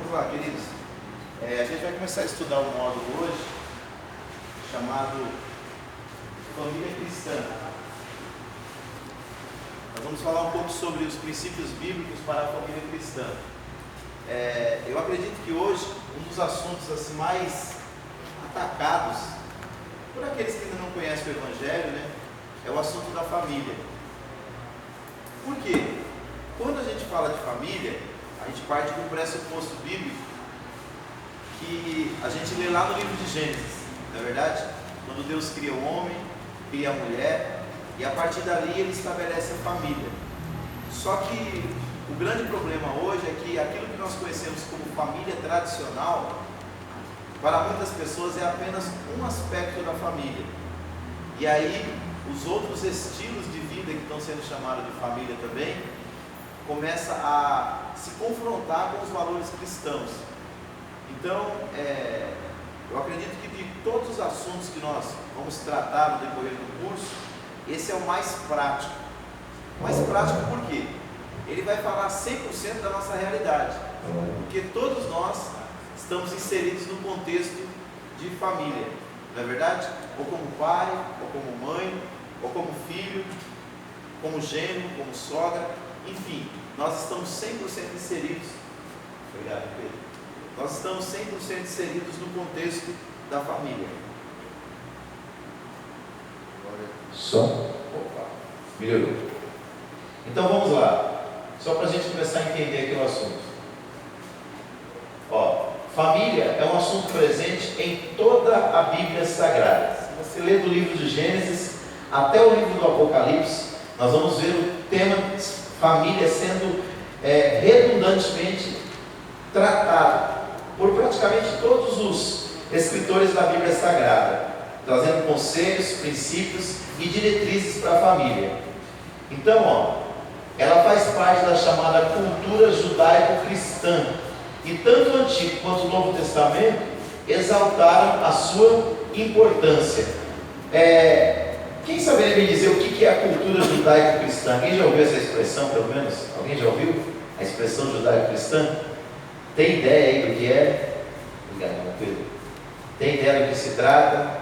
Vamos lá, queridos. A gente vai começar a estudar um módulo hoje chamado Família Cristã. Nós vamos falar um pouco sobre os princípios bíblicos para a família cristã. Eu acredito que hoje um dos assuntos assim, mais atacados por aqueles que ainda não conhecem o Evangelho, né, é o assunto da família. Por quê? Quando a gente fala de família, a gente parte do pressuposto bíblico que a gente lê lá no livro de Gênesis, não é verdade? Quando Deus cria o homem, cria a mulher, e a partir dali ele estabelece a família. Só que o grande problema hoje é que aquilo que nós conhecemos como família tradicional, para muitas pessoas é apenas um aspecto da família. E aí os outros estilos de vida que estão sendo chamados de família também começa a se confrontar com os valores cristãos. Então, eu acredito que de todos os assuntos que nós vamos tratar no decorrer do curso, esse é o mais prático. Mais prático por quê? Ele vai falar 100% da nossa realidade, porque todos nós estamos inseridos no contexto de família, não é verdade? Ou como pai, ou como mãe, ou como filho, como genro, como sogra, enfim, nós estamos 100% inseridos. Obrigado, Pedro. Nós estamos 100% inseridos no contexto da família. Som? Opa, melhorou. Então vamos lá, só para a gente começar a entender aqui o assunto. Família é um assunto presente em toda a Bíblia Sagrada. Se você ler do livro de Gênesis até o livro do Apocalipse, nós vamos ver o tema família sendo redundantemente tratado por praticamente todos os escritores da Bíblia Sagrada, trazendo conselhos, princípios e diretrizes para a família. Então, ela faz parte da chamada cultura judaico-cristã, e tanto o Antigo quanto o Novo Testamento exaltaram a sua importância. Quem saberia me dizer o que é a cultura judaico-cristã? Alguém já ouviu essa expressão, pelo menos? Alguém já ouviu a expressão judaico-cristã? Tem ideia aí do que é? Obrigado, Pedro. Tem ideia do que se trata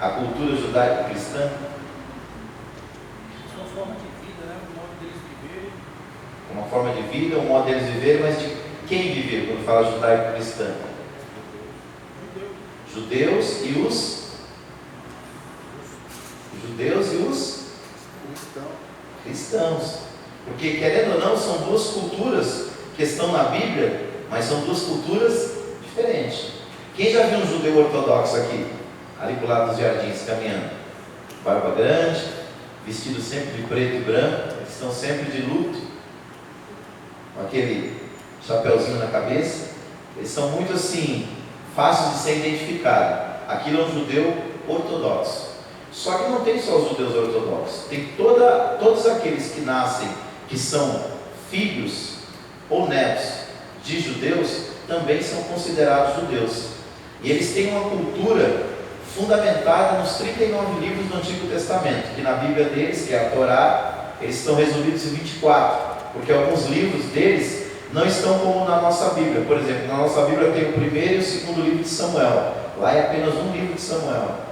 a cultura judaico-cristã? É uma forma de vida, né? Um modo deles viverem. Uma forma de vida, um modo deles viverem, mas de quem viveu quando fala judaico-cristã? Judeus e os cristãos. Porque, querendo ou não, são duas culturas que estão na Bíblia, mas são duas culturas diferentes. Quem já viu um judeu ortodoxo aqui? Ali para o lado dos jardins, caminhando. Barba grande, vestido sempre de preto e branco, eles estão sempre de luto, com aquele chapeuzinho na cabeça. Eles são muito assim, fáceis de ser identificados. Aquilo é um judeu ortodoxo. Só que não tem só os judeus ortodoxos, tem todos aqueles que nascem, que são filhos ou netos de judeus, também são considerados judeus. E eles têm uma cultura fundamentada nos 39 livros do Antigo Testamento, que na Bíblia deles, que é a Torá, eles estão resumidos em 24, porque alguns livros deles não estão como na nossa Bíblia. Por exemplo, na nossa Bíblia tem o primeiro e o segundo livro de Samuel, lá é apenas um livro de Samuel.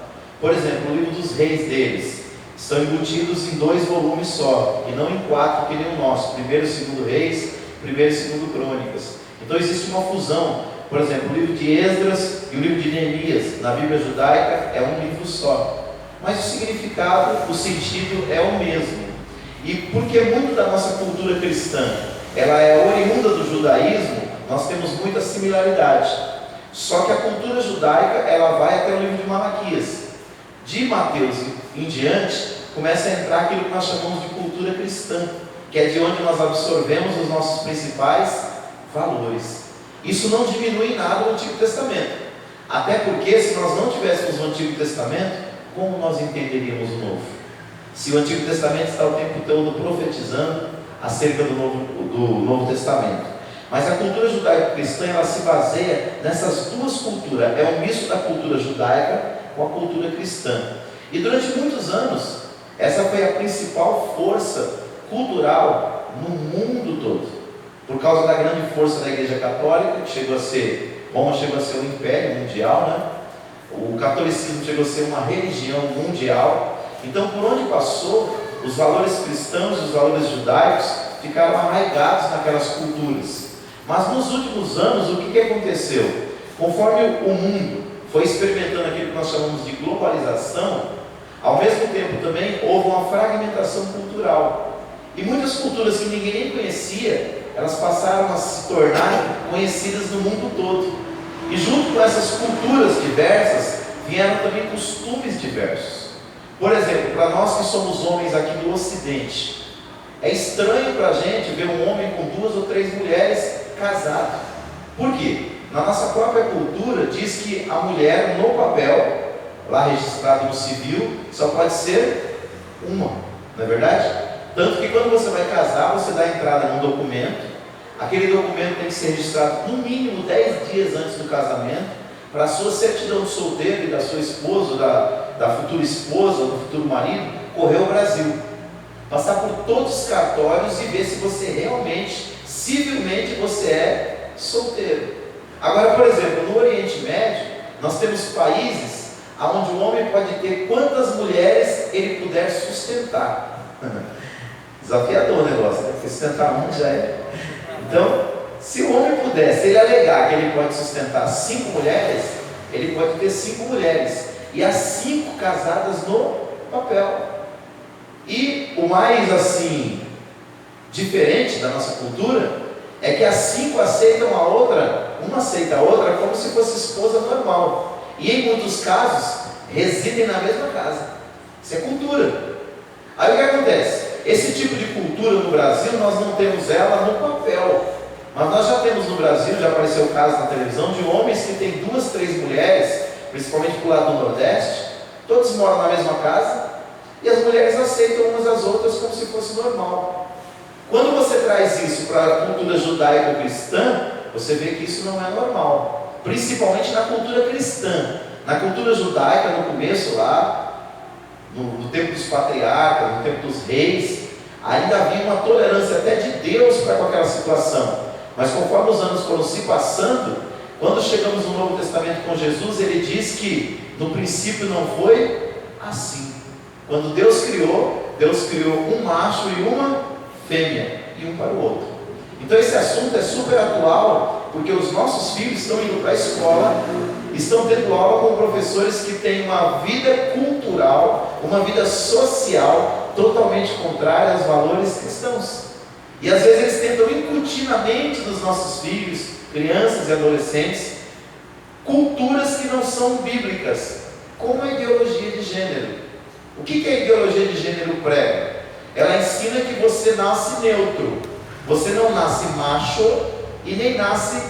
Por exemplo, o livro dos reis deles estão embutidos em 2 volumes só, e não em 4 que nem o nosso, primeiro e segundo reis, primeiro e segundo crônicas. Então existe uma fusão. Por exemplo, o livro de Esdras e o livro de Neemias, na Bíblia judaica, é um livro só, mas o significado, o sentido é o mesmo. E porque muito da nossa cultura cristã, ela é oriunda do judaísmo, nós temos muita similaridade. Só que a cultura judaica, ela vai até o livro de Malaquias. De Mateus em diante, começa a entrar aquilo que nós chamamos de cultura cristã, que é de onde nós absorvemos os nossos principais valores. Isso não diminui em nada o Antigo Testamento, até porque se nós não tivéssemos o Antigo Testamento, como nós entenderíamos o Novo? Se o Antigo Testamento está o tempo todo profetizando acerca do Novo Testamento. Mas a cultura judaico-cristã, ela se baseia nessas duas culturas, é um misto da cultura judaica com a cultura cristã. E durante muitos anos, essa foi a principal força cultural no mundo todo. Por causa da grande força da Igreja Católica, que Roma chegou a ser um império mundial, né? O catolicismo chegou a ser uma religião mundial. Então, por onde passou, os valores cristãos e os valores judaicos ficaram arraigados naquelas culturas. Mas nos últimos anos, o que aconteceu? Conforme o mundo foi experimentando aquilo que nós chamamos de globalização, ao mesmo tempo também houve uma fragmentação cultural. E muitas culturas que ninguém nem conhecia, elas passaram a se tornar conhecidas no mundo todo. E junto com essas culturas diversas, vieram também costumes diversos. Por exemplo, para nós que somos homens aqui do Ocidente, é estranho para a gente ver um homem com 2 ou 3 mulheres casado. Por quê? Na nossa própria cultura diz que a mulher no papel, lá registrado no civil, só pode ser uma, não é verdade? Tanto que quando você vai casar, você dá entrada num documento. Aquele documento tem que ser registrado no mínimo 10 dias antes do casamento, para a sua certidão de solteiro e da sua esposa, da futura esposa, do futuro marido, correr ao Brasil, passar por todos os cartórios e ver se você realmente, civilmente, você é solteiro. Agora, por exemplo, no Oriente Médio, nós temos países onde o homem pode ter quantas mulheres ele puder sustentar. Desafiador o negócio, né? Porque sustentar uma já é. Então, se o homem puder, se ele alegar que ele pode sustentar 5 mulheres, ele pode ter 5 mulheres, e as 5 casadas no papel. E o mais assim diferente da nossa cultura é que as 5 aceitam a outra, uma aceita a outra como se fosse esposa normal, e em muitos casos residem na mesma casa. Isso é cultura. Aí o que acontece? Esse tipo de cultura no Brasil nós não temos ela no papel, mas nós já temos no Brasil, já apareceu casos na televisão de homens que têm 2, 3 mulheres, principalmente do lado do Nordeste, todos moram na mesma casa, e as mulheres aceitam umas às outras como se fosse normal. Quando você traz isso para a cultura judaico-cristã, você vê que isso não é normal, principalmente na cultura cristã. Na cultura judaica, no começo lá, no tempo dos patriarcas, no tempo dos reis, ainda havia uma tolerância até de Deus para com aquela situação. Mas conforme os anos foram se passando, quando chegamos no Novo Testamento com Jesus, ele diz que no princípio não foi assim. Quando Deus criou um macho e uma fêmea, e um para o outro. Então esse assunto é super atual, porque os nossos filhos estão indo para a escola, estão tendo aula com professores que têm uma vida cultural, uma vida social totalmente contrária aos valores cristãos. E às vezes eles tentam incutir na mente dos nossos filhos, crianças e adolescentes, culturas que não são bíblicas, como a ideologia de gênero. O que a ideologia de gênero prega? Ela ensina que você nasce neutro, você não nasce macho e nem nasce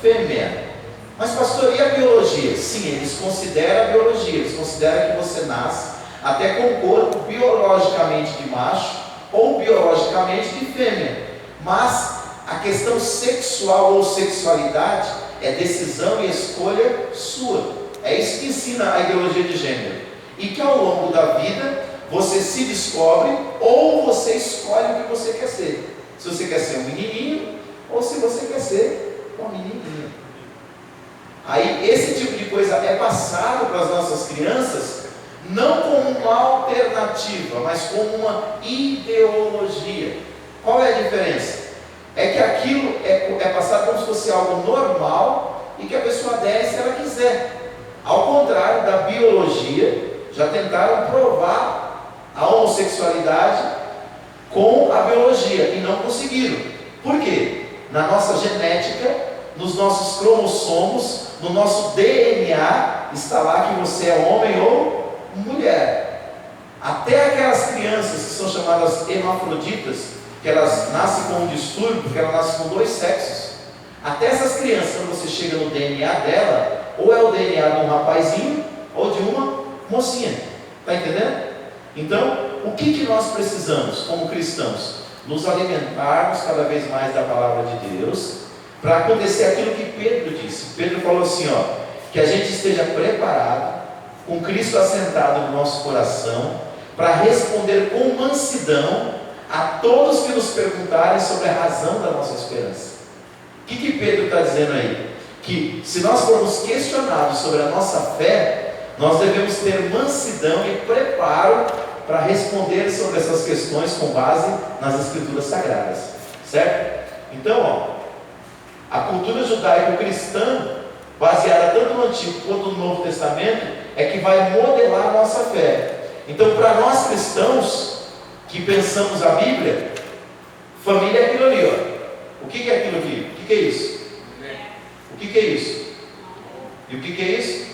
fêmea. Mas pastor, e a biologia? Sim, eles consideram a biologia, eles consideram que você nasce até com o corpo biologicamente de macho ou biologicamente de fêmea. Mas a questão sexual ou sexualidade é decisão e escolha sua. É isso que ensina a ideologia de gênero. E que ao longo da vida você se descobre ou você escolhe o que você quer ser. Se você quer ser um menininho ou se você quer ser uma menininha. Aí esse tipo de coisa é passado para as nossas crianças não como uma alternativa, mas como uma ideologia. Qual é a diferença? É que aquilo é passado como se fosse algo normal e que a pessoa adere se ela quiser. Ao contrário da biologia, já tentaram provar a homossexualidade com a biologia e não conseguiram. Por quê? Na nossa genética, nos nossos cromossomos, no nosso DNA, está lá que você é homem ou mulher. Até aquelas crianças que são chamadas hermafroditas, que elas nascem com um distúrbio, porque elas nascem com 2 sexos. Até essas crianças, quando você chega no DNA dela, ou é o DNA de um rapazinho ou de uma mocinha. Está entendendo? Então, o que nós precisamos como cristãos? Nos alimentarmos cada vez mais da palavra de Deus, para acontecer aquilo que Pedro disse. Pedro falou assim, que a gente esteja preparado, com Cristo assentado no nosso coração, para responder com mansidão a todos que nos perguntarem sobre a razão da nossa esperança. que Pedro está dizendo aí? Que se nós formos questionados sobre a nossa fé, nós devemos ter mansidão e preparo para responder sobre essas questões com base nas Escrituras Sagradas, certo? Então, a cultura judaico-cristã, baseada tanto no Antigo quanto no Novo Testamento, é que vai modelar a nossa fé. Então, para nós cristãos que pensamos a Bíblia, família é aquilo ali, ó. O que é aquilo aqui? O que é isso? O que é isso? E o que é isso?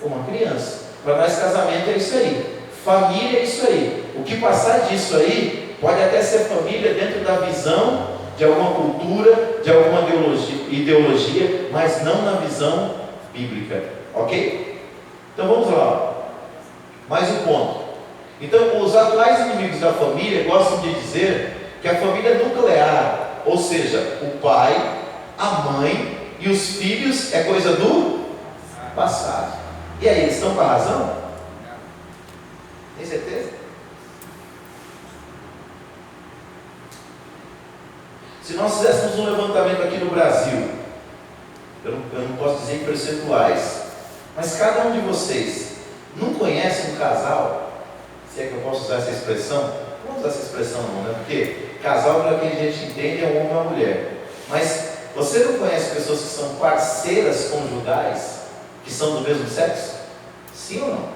Uma criança. Para nós, casamento é isso aí. Família é isso aí. O que passar disso aí pode até ser família dentro da visão de alguma cultura, de alguma ideologia, mas não na visão bíblica. Ok? Então vamos lá. Mais um ponto. Então, os atuais inimigos da família gostam de dizer que a família nuclear, ou seja, o pai, a mãe e os filhos é coisa do passado. E aí, eles estão com a razão? Tem certeza? Se nós fizéssemos um levantamento aqui no Brasil, eu não posso dizer em percentuais, mas cada um de vocês não conhece um casal, se é que eu posso usar essa expressão? Não vou usar essa expressão não, né? Porque casal, para quem a gente entende, é um homem e uma mulher. Mas você não conhece pessoas que são parceiras conjugais, que são do mesmo sexo? Sim ou não?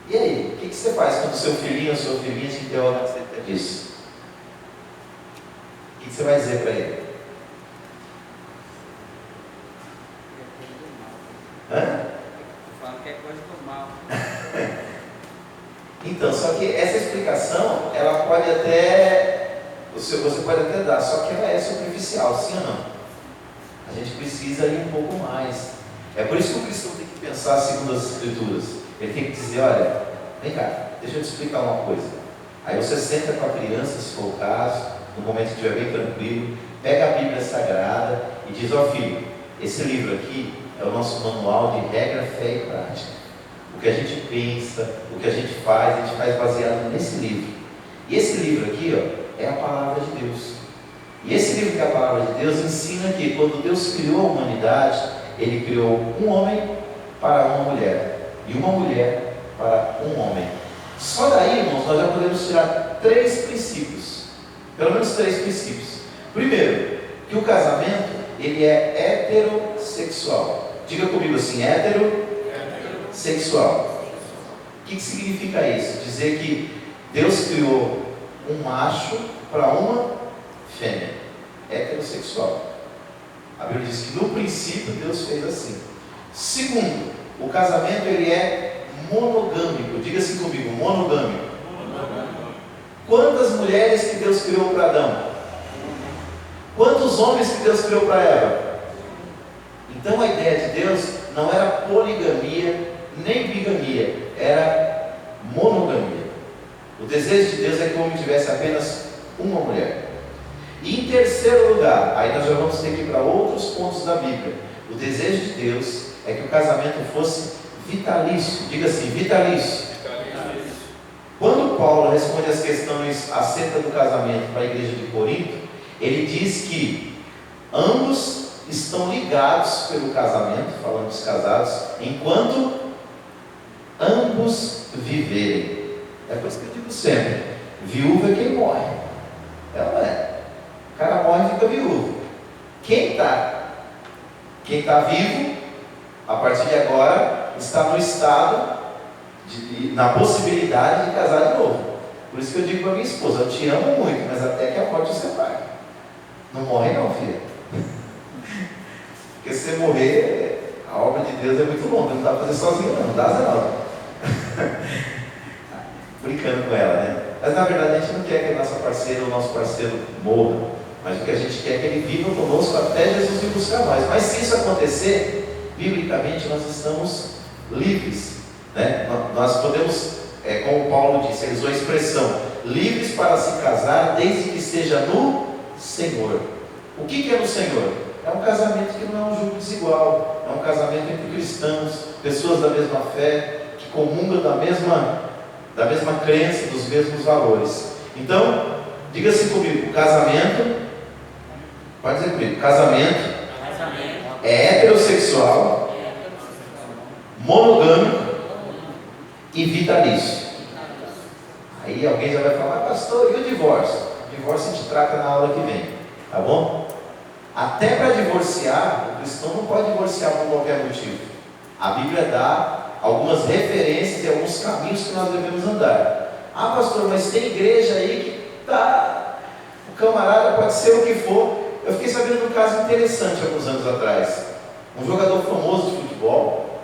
E aí, o que você faz quando seu filhinho ou sua filhinha te interroga acerca disso? O que você vai dizer para ele? Hã? Eu falo que é coisa do mal. Então, só que essa explicação, ela pode até, você pode até dar, só que ela é superficial, sim ou não? A gente precisa ir um pouco mais. É por isso que o cristão tem que pensar segundo as Escrituras. Ele tem que dizer, olha, vem cá, deixa eu te explicar uma coisa. Aí você senta com a criança, se for o caso, no momento que estiver bem tranquilo, pega a Bíblia Sagrada e diz, ó filho, esse livro aqui é o nosso manual de regra, fé e prática. O que a gente pensa, o que a gente faz baseado nesse livro. E esse livro aqui, ó, é a palavra de Deus. E esse livro que é a palavra de Deus ensina que quando Deus criou a humanidade, Ele criou um homem para uma mulher e uma mulher para um homem. Só daí, irmãos, nós já podemos tirar 3 princípios, pelo menos 3 princípios. Primeiro, que o casamento ele é heterossexual. Diga comigo assim, heterossexual. O que significa isso? Dizer que Deus criou um macho para uma fêmea, heterossexual. A Bíblia diz que no princípio Deus fez assim. Segundo, o casamento ele é monogâmico. Diga assim comigo, monogâmico. Quantas mulheres que Deus criou para Adão? Quantos homens que Deus criou para Eva? Então a ideia de Deus não era poligamia nem bigamia, era monogamia. O desejo de Deus é que o homem tivesse apenas uma mulher. E em terceiro lugar, aí nós já vamos ter que ir para outros pontos da Bíblia. O desejo de Deus é que o casamento fosse vitalício. Diga assim, vitalício. Quando Paulo responde as questões acerca do casamento para a igreja de Corinto, ele diz que ambos estão ligados pelo casamento, falando dos casados, enquanto ambos viverem. É por isso que eu digo sempre, viúva é quem morre. Ela não é. O cara morre e fica viúvo. Quem está vivo, a partir de agora, está no estado, na possibilidade de casar de novo. Por isso que eu digo para minha esposa, eu te amo muito, mas até que a morte você vai. Não morre não, filha. Porque se você morrer, a obra de Deus é muito longa, não dá para fazer sozinho não dá não. Brincando com ela, né? Mas na verdade a gente não quer que a nossa parceira ou o nosso parceiro morra, mas o que a gente quer é que ele viva conosco até Jesus vir buscar nós. Mas se isso acontecer, biblicamente nós estamos livres, né? Nós podemos, como Paulo disse, ele usou a expressão, livres para se casar desde que seja no Senhor. O que é no Senhor? É um casamento que não é um jugo desigual, é um casamento entre cristãos, pessoas da mesma fé, que comungam da mesma crença, dos mesmos valores. Então, diga-se comigo, o casamento Pode dizer comigo. Casamento Casamento. é heterossexual, monogâmico e vitalício. Aí alguém já vai falar, pastor, e o divórcio? O divórcio a gente trata na aula que vem, tá bom? Até para divorciar, o cristão não pode divorciar por qualquer motivo. A Bíblia dá algumas referências e alguns caminhos que nós devemos andar. Ah, pastor, mas tem igreja aí que tá, o camarada pode ser o que for. Eu fiquei sabendo de um caso interessante alguns anos atrás. Um jogador famoso de futebol,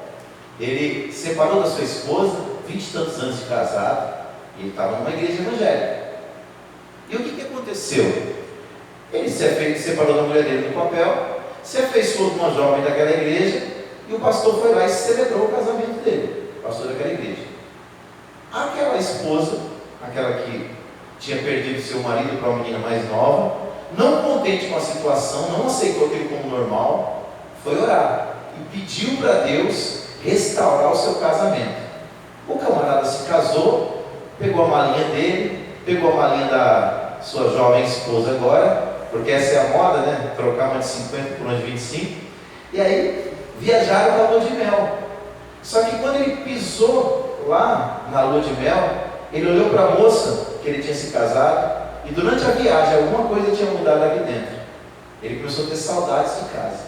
ele separou da sua esposa, 20 e tantos anos de casado, e ele estava numa igreja evangélica. E o que aconteceu? Ele se separou da mulher dele no papel, se afeiçoou de uma jovem daquela igreja, e o pastor foi lá e celebrou o casamento dele, o pastor daquela igreja. Aquela esposa, aquela que tinha perdido seu marido para uma menina mais nova, não contente com a situação, não aceitou aquilo como normal, foi orar e pediu para Deus restaurar o seu casamento. O camarada se casou, pegou a malinha dele, pegou a malinha da sua jovem esposa agora, porque essa é a moda, né? Trocar uma de 50 por uma de 25, e aí viajaram na lua de mel. Só que quando ele pisou lá na lua de mel, ele olhou para a moça que ele tinha se casado, e durante a viagem alguma coisa tinha mudado aqui dentro. Ele começou a ter saudades de casa.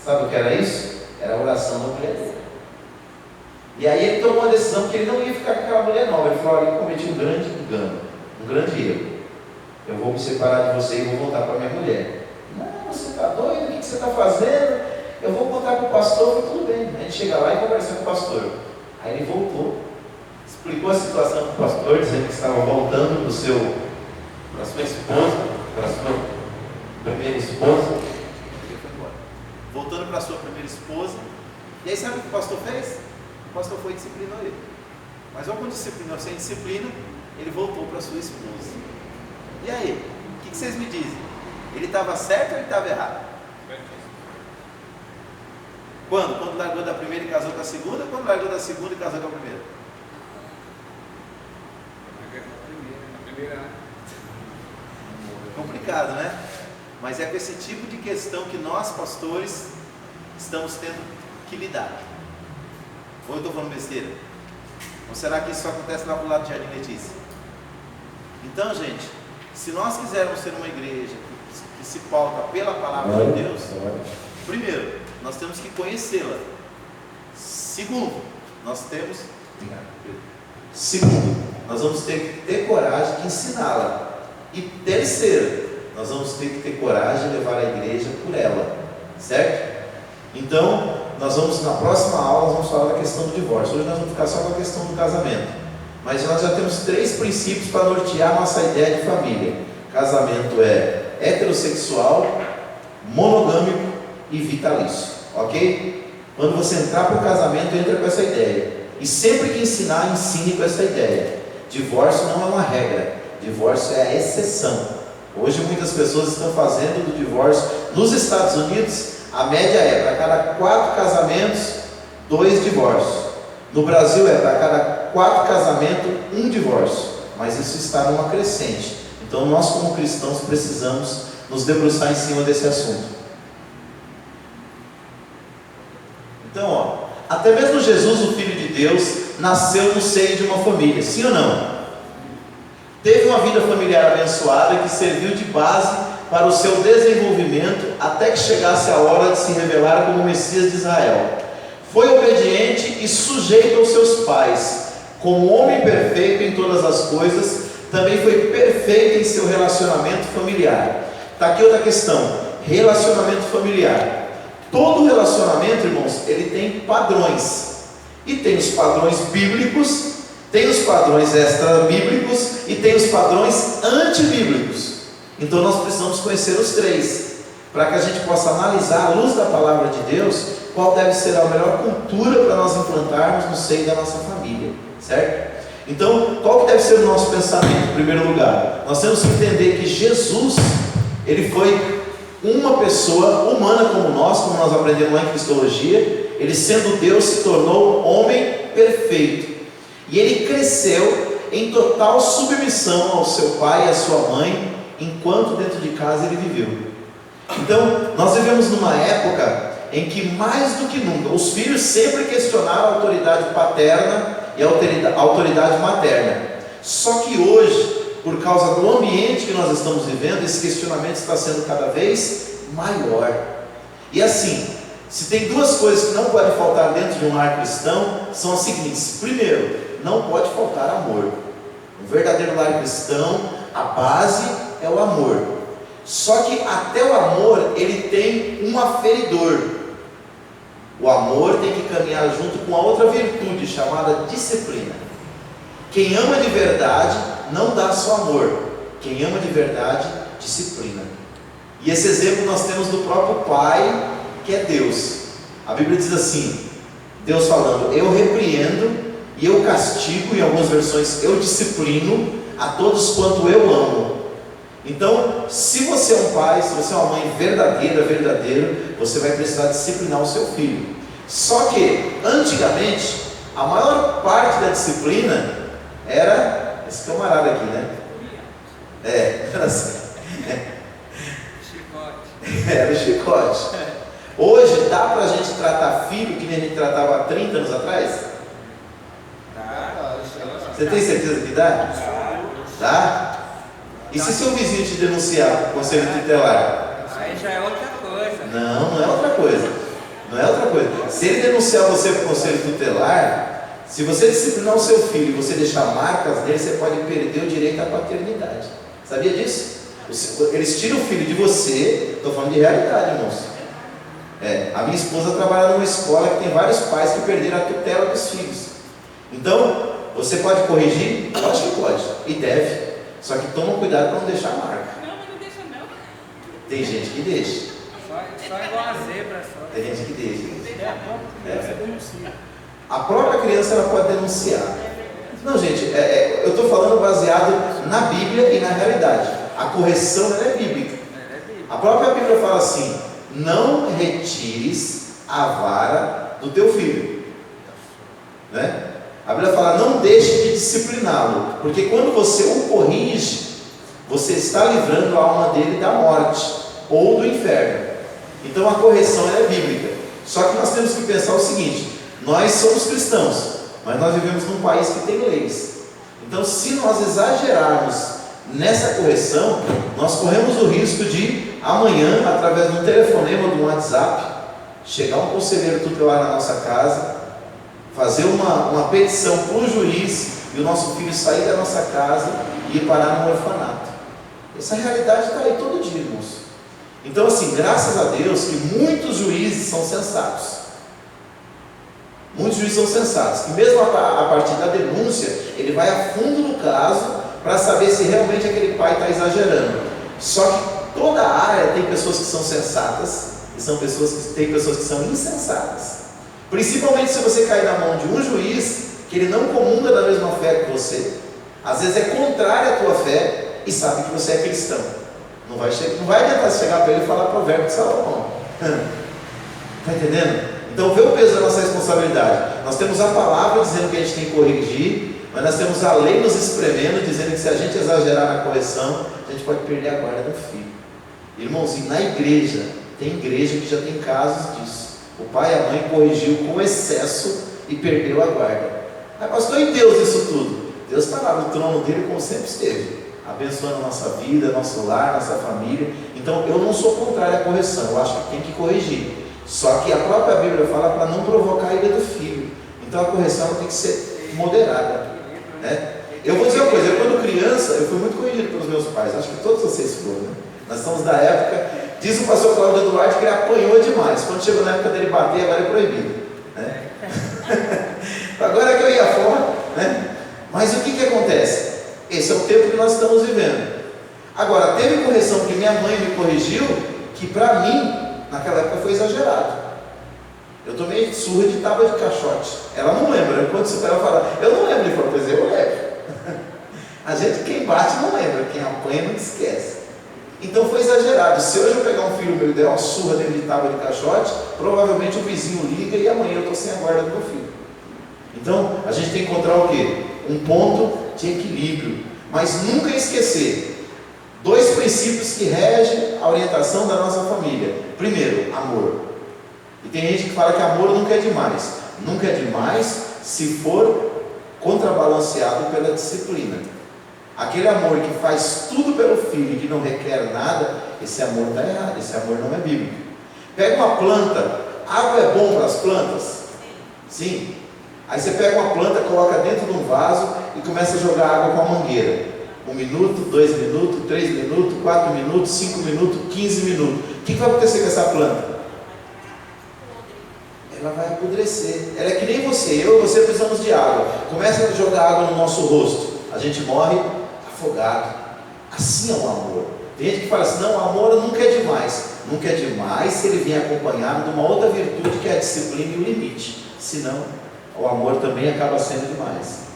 Sabe o que era isso? Era a oração da mulher dele. E aí ele tomou uma decisão que ele não ia ficar com aquela mulher nova. Ele falou, olha, eu cometi um grande engano, um grande erro. Eu vou me separar de você e vou voltar para minha mulher. Não, você está doido? O que você está fazendo? Eu vou voltar para o pastor. Eu falei, tudo bem. A gente chega lá e conversa com o pastor. Aí ele voltou, explicou a situação para o pastor, dizendo que estava voltando para sua esposa, para a sua primeira esposa. Ele foi embora. Voltando para a sua primeira esposa. E aí sabe o que o pastor fez? O pastor foi e disciplinou ele. Mas ou quando disciplinou sem disciplina, ele voltou para a sua esposa. E aí? O que vocês me dizem? Ele estava certo ou ele estava errado? Quando? Quando largou da primeira e casou com a segunda? Quando largou da segunda e casou com a primeira? A primeira. Complicado, né? Mas é com esse tipo de questão que nós, pastores, estamos tendo que lidar. Ou eu estou falando besteira? Ou será que isso só acontece lá pro lado de Jardim Letícia? Então, gente, se nós quisermos ser uma igreja que se pauta pela palavra de Deus, primeiro, nós temos que conhecê-la. Segundo, nós vamos ter que ter coragem de ensiná-la. E terceiro, nós vamos ter que ter coragem de levar a igreja por ela, certo? Então, nós vamos, na próxima aula, nós vamos falar da questão do divórcio. Hoje nós vamos ficar só com a questão do casamento. Mas nós já temos 3 princípios para nortear a nossa ideia de família. Casamento é heterossexual, monogâmico e vitalício, ok? Quando você entrar para o casamento, entra com essa ideia. E sempre que ensinar, ensine com essa ideia. Divórcio não é uma regra, divórcio é a exceção. Hoje muitas pessoas estão fazendo do divórcio. Nos Estados Unidos, a média é para cada 4 casamentos, 2 divórcios. No Brasil é para cada 4 casamentos, 1 divórcio. Mas isso está numa crescente. Então nós como cristãos precisamos nos debruçar em cima desse assunto. Então, ó, até mesmo Jesus, o Filho de Deus, nasceu no seio de uma família, sim ou não? Teve uma vida familiar abençoada que serviu de base para o seu desenvolvimento até que chegasse a hora de se revelar como o Messias de Israel. Foi obediente e sujeito aos seus pais. Como homem perfeito em todas as coisas, também foi perfeito em seu relacionamento familiar. Está aqui outra questão, relacionamento familiar. Todo relacionamento, irmãos, ele tem padrões. E tem os padrões bíblicos, tem os padrões extra-bíblicos e tem os padrões antibíblicos. Então nós precisamos conhecer os 3, para que a gente possa analisar à luz da palavra de Deus qual deve ser a melhor cultura para nós implantarmos no seio da nossa família, certo? Então, qual que deve ser o nosso pensamento em primeiro lugar? Nós temos que entender que Jesus, ele foi uma pessoa humana como nós aprendemos lá em Cristologia. Ele sendo Deus se tornou homem perfeito, e ele cresceu em total submissão ao seu pai e à sua mãe, enquanto dentro de casa ele viveu. Então, nós vivemos numa época em que mais do que nunca, os filhos sempre questionaram a autoridade paterna e a autoridade materna. Só que hoje, por causa do ambiente que nós estamos vivendo, esse questionamento está sendo cada vez maior. E assim, se tem duas coisas que não podem faltar dentro de um lar cristão, são as seguintes. Primeiro, não pode faltar amor. Um verdadeiro lar cristão, a base é o amor. Só que até o amor, ele tem um aferidor. O amor tem que caminhar junto com a outra virtude, chamada disciplina. Quem ama de verdade, não dá só amor. Quem ama de verdade, disciplina. E esse exemplo nós temos do próprio Pai, que é Deus. A Bíblia diz assim, Deus falando, eu repreendo e eu castigo, em algumas versões, eu disciplino a todos quanto eu amo. Então, se você é um pai, se você é uma mãe verdadeiro, você vai precisar disciplinar o seu filho. Só que, antigamente, a maior parte da disciplina era esse camarada aqui, né? Era assim. Era o chicote. Hoje, dá pra gente tratar filho que nem a gente tratava há 30 anos atrás? Você tem certeza que dá? Dá? E se seu vizinho te denunciar para o conselho tutelar? Aí já é outra coisa. Não é outra coisa. Não é outra coisa. Se ele denunciar você para o conselho tutelar, se você disciplinar o seu filho e você deixar marcas nele, você pode perder o direito à paternidade. Sabia disso? Eles tiram o filho de você. Estou falando de realidade, irmãos. A minha esposa trabalha numa escola que tem vários pais que perderam a tutela dos filhos. Então, você pode corrigir? Lógico que pode. E deve. Só que toma cuidado para não deixar marca. Não, mas não deixa não. Tem gente que deixa. Só igual a zebra só. Tem gente que deixa. Você denuncia. A própria criança ela pode denunciar. Não, gente, eu estou falando baseado na Bíblia e na realidade. A correção ela é bíblica. A própria Bíblia fala assim: não retires a vara do teu filho, né? A Bíblia fala: não deixe de discipliná-lo, porque quando você o corrige, você está livrando a alma dele da morte ou do inferno. Então a correção é bíblica. Só que nós temos que pensar o seguinte: nós somos cristãos, mas nós vivemos num país que tem leis. Então, se nós exagerarmos nessa correção, nós corremos o risco de amanhã, através de um telefonema ou de um WhatsApp, chegar um conselheiro tutelar na nossa casa, fazer uma petição para o juiz e o nosso filho sair da nossa casa e ir parar no orfanato. Essa realidade está aí todo dia, irmãos. Então, assim, graças a Deus que muitos juízes são sensatos. Muitos juízes são sensatos, que mesmo a partir da denúncia, ele vai a fundo no caso para saber se realmente aquele pai está exagerando. Só que toda a área tem pessoas que são sensatas e tem pessoas que são insensatas. Principalmente se você cair na mão de um juiz que ele não comunga da mesma fé que você, às vezes é contrária à tua fé e sabe que você é cristão. Não vai adiantar chegar para ele e falar provérbio de Salomão. Está entendendo? Então vê o peso da nossa responsabilidade. Nós temos a palavra dizendo que a gente tem que corrigir, mas nós temos a lei nos espremendo, dizendo que se a gente exagerar na correção, a gente pode perder a guarda do filho. Irmãozinho, na igreja, tem igreja que já tem casos disso. O pai e a mãe corrigiu com excesso e perdeu a guarda. Mas pastor, e Deus isso tudo? Deus está lá no trono dele como sempre esteve, abençoando a nossa vida, nosso lar, nossa família. Então eu não sou contrário à correção, eu acho que tem que corrigir. Só que a própria Bíblia fala para não provocar a ira do filho. Então a correção tem que ser moderada, né? Eu vou dizer uma coisa: eu quando criança, eu fui muito corrigido pelos meus pais. Acho que todos vocês foram, né? Nós estamos da época, diz o pastor Cláudio Eduardo que ele apanhou demais. Quando chegou na época dele bater, agora é proibido, né? Agora que eu ia fora, né? Mas o que acontece? Esse é o tempo que nós estamos vivendo. Agora, teve correção que minha mãe me corrigiu, que para mim naquela época foi exagerado. Eu tomei surra de tábua de caixote. Ela não lembra. Quando você ela fala, eu não lembro. Ele falou, pois eu lembro. A gente, quem bate não lembra, quem apanha não esquece. Então foi exagerado. Se hoje eu pegar um filho meu e der uma surra dentro de tábua de caixote, provavelmente o vizinho liga e amanhã eu estou sem a guarda do meu filho. Então a gente tem que encontrar o quê? Um ponto de equilíbrio. Mas nunca esquecer dois princípios que regem a a orientação da nossa família? Primeiro, amor. E tem gente que fala que amor nunca é demais. Nunca é demais se for contrabalanceado pela disciplina. Aquele amor que faz tudo pelo filho e que não requer nada, esse amor está errado, esse amor não é bíblico. Pega uma planta, água é bom para as plantas? Sim. Aí você pega uma planta, coloca dentro de um vaso e começa a jogar água com a mangueira. 1 minuto, 2 minutos, 3 minutos, 4 minutos, 5 minutos, 15 minutos. O que vai acontecer com essa planta? Ela vai apodrecer. Ela é que nem você, eu e você precisamos de água. Começa a jogar água no nosso rosto, a gente morre afogado. Assim é o amor. Tem gente que fala assim, não, o amor nunca é demais. Nunca é demais se ele vem acompanhado de uma outra virtude que é a disciplina e o limite. Senão, o amor também acaba sendo demais.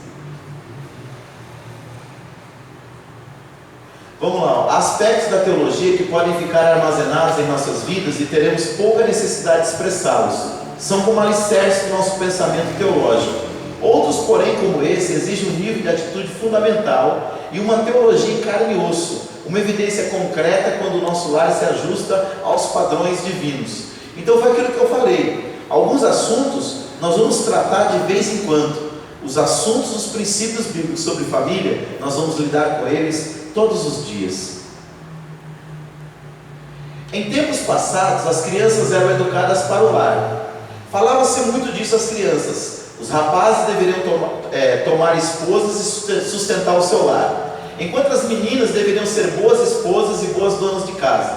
Vamos lá, aspectos da teologia que podem ficar armazenados em nossas vidas e teremos pouca necessidade de expressá-los. São como alicerces do nosso pensamento teológico. Outros, porém, como esse, exigem um nível de atitude fundamental e uma teologia em carne e osso, uma evidência concreta quando o nosso lar se ajusta aos padrões divinos. Então foi aquilo que eu falei. Alguns assuntos nós vamos tratar de vez em quando. Os assuntos, os princípios bíblicos sobre família, nós vamos lidar com eles todos os dias. Em tempos passados, as crianças eram educadas para o lar. Falava-se muito disso às crianças. Os rapazes deveriam tomar esposas e sustentar o seu lar, enquanto as meninas deveriam ser boas esposas e boas donas de casa.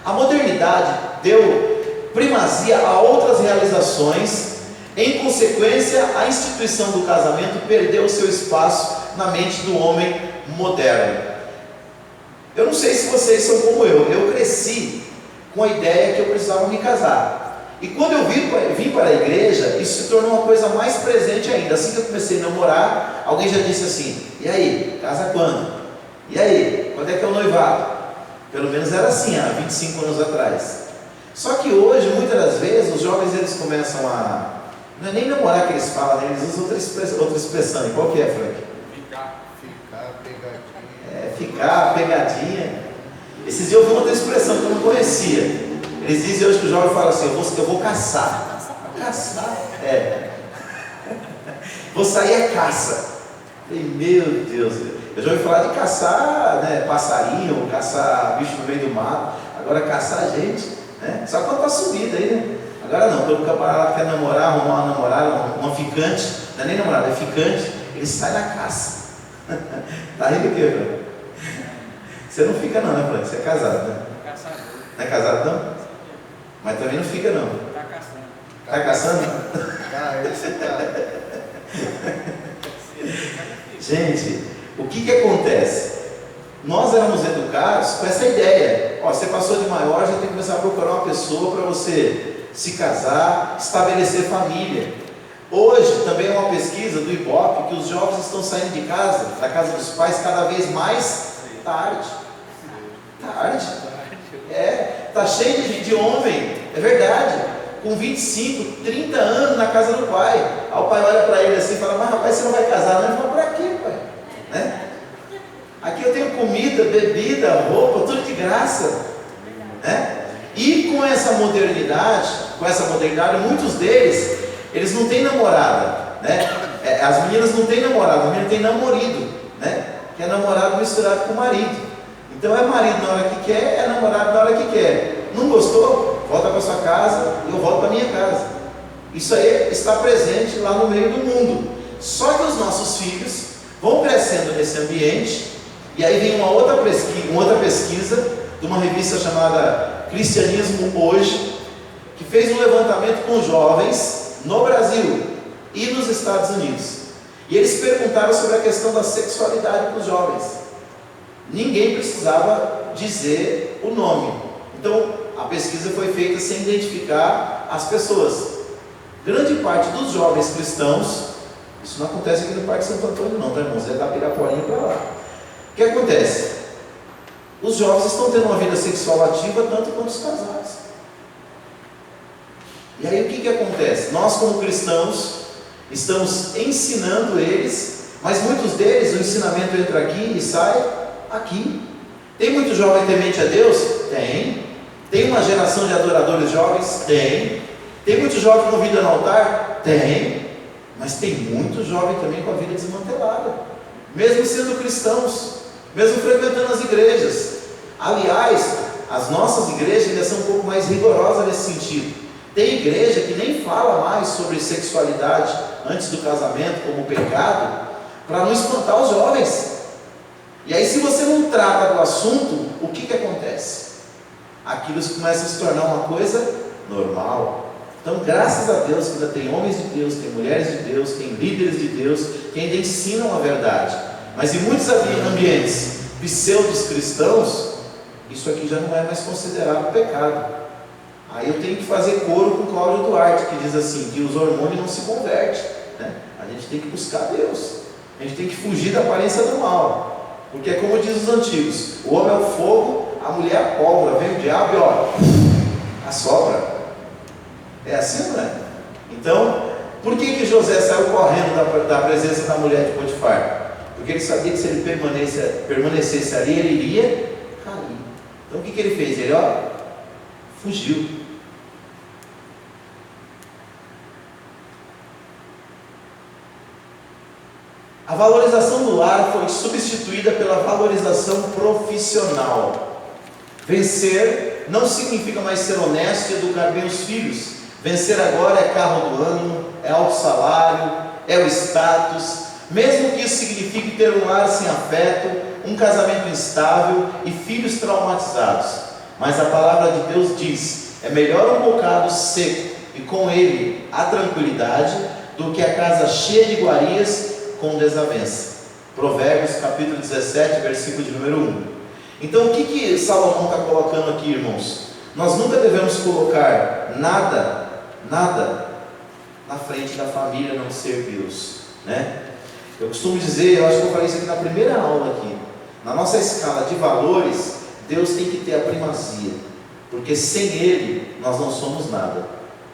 A modernidade deu primazia a outras realizações. Em consequência, a instituição do casamento perdeu o seu espaço na mente do homem moderno. Eu não sei se vocês são como eu cresci com a ideia que eu precisava me casar. E quando eu vim para a igreja, isso se tornou uma coisa mais presente ainda. Assim que eu comecei a namorar, alguém já disse assim, e aí, casa quando? E aí, quando é que é o noivado? Pelo menos era assim, há 25 anos atrás. Só que hoje, muitas das vezes, os jovens eles começam a... Não é nem namorar que eles falam, né? Eles usam outra expressão. E qual que é, Frank? Ficar pegadinha. É, ficar pegadinha. Esses dias eu ouvi outra expressão que eu não conhecia. Eles dizem hoje que o jovem fala assim, eu vou caçar. Caçar? É. Vou sair a caça. Falei, meu Deus. Eu já ouvi falar de caçar, né, passarinho, caçar bicho no meio do mato. Agora caçar gente, né? Só quando está subido aí, né? Agora não, quando o camarada quer namorar, arrumar uma namorada, uma ficante, não é nem namorada, é ficante, ele sai na caça. Tá rindo o quê, Fran? Você não fica não, né, Fran? Você é casado, né? Caçador. Não é casado não? Mas também não fica não. Tá caçando. Tá caçando? Esse tá. Gente, o que acontece? Nós éramos educados com essa ideia. Ó, você passou de maior, já tem que começar a procurar uma pessoa para você se casar, estabelecer família. Hoje também é uma pesquisa do Ibope que os jovens estão saindo de casa, da casa dos pais, cada vez mais tarde. Tarde. Tá cheio de homem, é verdade, com 25, 30 anos na casa do pai. Aí o pai olha para ele assim e fala, mas rapaz, você não vai casar não? Ele fala, para quê, pai? Né? Aqui eu tenho comida, bebida, roupa, tudo de graça, né? E com essa modernidade, muitos deles, eles não têm namorada, né? As meninas não têm namorado, as meninas têm namorido, né? Que é namorado misturado com marido. Então é marido na hora que quer, é namorado na hora que quer. Não gostou? Volta para sua casa e eu volto para minha casa. Isso aí está presente lá no meio do mundo. Só que os nossos filhos vão crescendo nesse ambiente, e aí vem uma outra pesquisa de uma revista chamada Cristianismo Hoje, que fez um levantamento com jovens no Brasil e nos Estados Unidos. E eles perguntaram sobre a questão da sexualidade para os jovens. Ninguém precisava dizer o nome. Então a pesquisa foi feita sem identificar as pessoas. Grande parte dos jovens cristãos, isso não acontece aqui no Parque Santo Antônio não, tá, irmãos? É da Piraporinha para lá. O que acontece? Os jovens estão tendo uma vida sexual ativa tanto quanto os casados. E aí o que acontece? Nós como cristãos estamos ensinando eles, mas muitos deles o ensinamento entra aqui e sai aqui. Tem muito jovem temente a Deus? Tem. uma geração de adoradores jovens? Tem. Tem muito jovem com vida no altar? Tem. Mas tem muito jovem também com a vida desmantelada, mesmo sendo cristãos, mesmo frequentando as igrejas. Aliás, as nossas igrejas ainda são um pouco mais rigorosas nesse sentido. Tem igreja que nem fala mais sobre sexualidade antes do casamento como pecado, para não espantar os jovens. E aí, se você não trata do assunto, o que acontece? Aquilo começa a se tornar uma coisa normal. Então, graças a Deus que ainda tem homens de Deus, tem mulheres de Deus, tem líderes de Deus que ainda ensinam a verdade. Mas em muitos ambientes pseudos cristãos, isso aqui já não é mais considerado pecado. Aí eu tenho que fazer coro com Cláudio Duarte, que diz assim, que os hormônios não se convertem, né? A gente tem que buscar Deus, a gente tem que fugir da aparência do mal, porque é como diz os antigos, o homem é o fogo, a mulher é a pólvora, vem o diabo e ó, assopra. É assim, não é? Então, por que José saiu correndo da presença da mulher de Potifar? Porque ele sabia que se ele permanecesse ali, ele iria cair. Então o que ele fez? Ele fugiu. A valorização do lar foi substituída pela valorização profissional. Vencer não significa mais ser honesto e educar bem os filhos. Vencer agora é carro do ano, é alto salário, é o status, mesmo que isso signifique ter um lar sem afeto, um casamento instável e filhos traumatizados. Mas a palavra de Deus diz, é melhor um bocado seco e com ele a tranquilidade, do que a casa cheia de iguarias com desavença. Provérbios capítulo 17, versículo de número 1. Então o que Salomão está colocando aqui, irmãos? Nós nunca devemos colocar nada na frente da família, não ser Deus, né? Eu costumo dizer, eu acho que eu falei isso aqui na primeira aula aqui, na nossa escala de valores, Deus tem que ter a primazia, porque sem Ele nós não somos nada.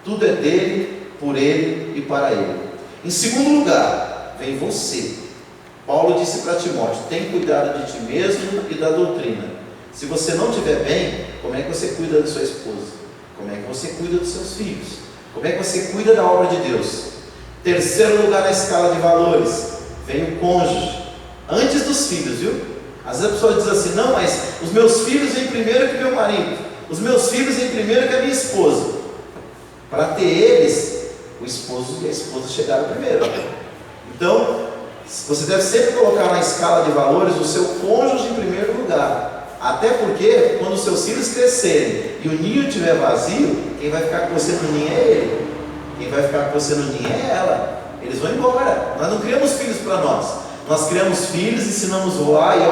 Tudo é dele, por Ele e para Ele. Em segundo lugar, vem você. Paulo disse para Timóteo, tem cuidado de ti mesmo e da doutrina. Se você não estiver bem, como é que você cuida da sua esposa? Como é que você cuida dos seus filhos? Como é que você cuida da obra de Deus? Terceiro lugar na escala de valores, vem o cônjuge, antes dos filhos, viu? Às vezes a pessoa diz assim, não, mas os meus filhos vêm primeiro que meu marido, os meus filhos vêm primeiro que a minha esposa. Para ter eles, o esposo e a esposa chegaram primeiro. Então, você deve sempre colocar na escala de valores o seu cônjuge em primeiro lugar. Até porque, quando os seus filhos crescerem e o ninho estiver vazio, quem vai ficar com você no ninho é ele. Quem vai ficar com você no ninho é ela. Eles vão embora. Nós não criamos filhos para nós. Nós criamos filhos, ensinamos a voar e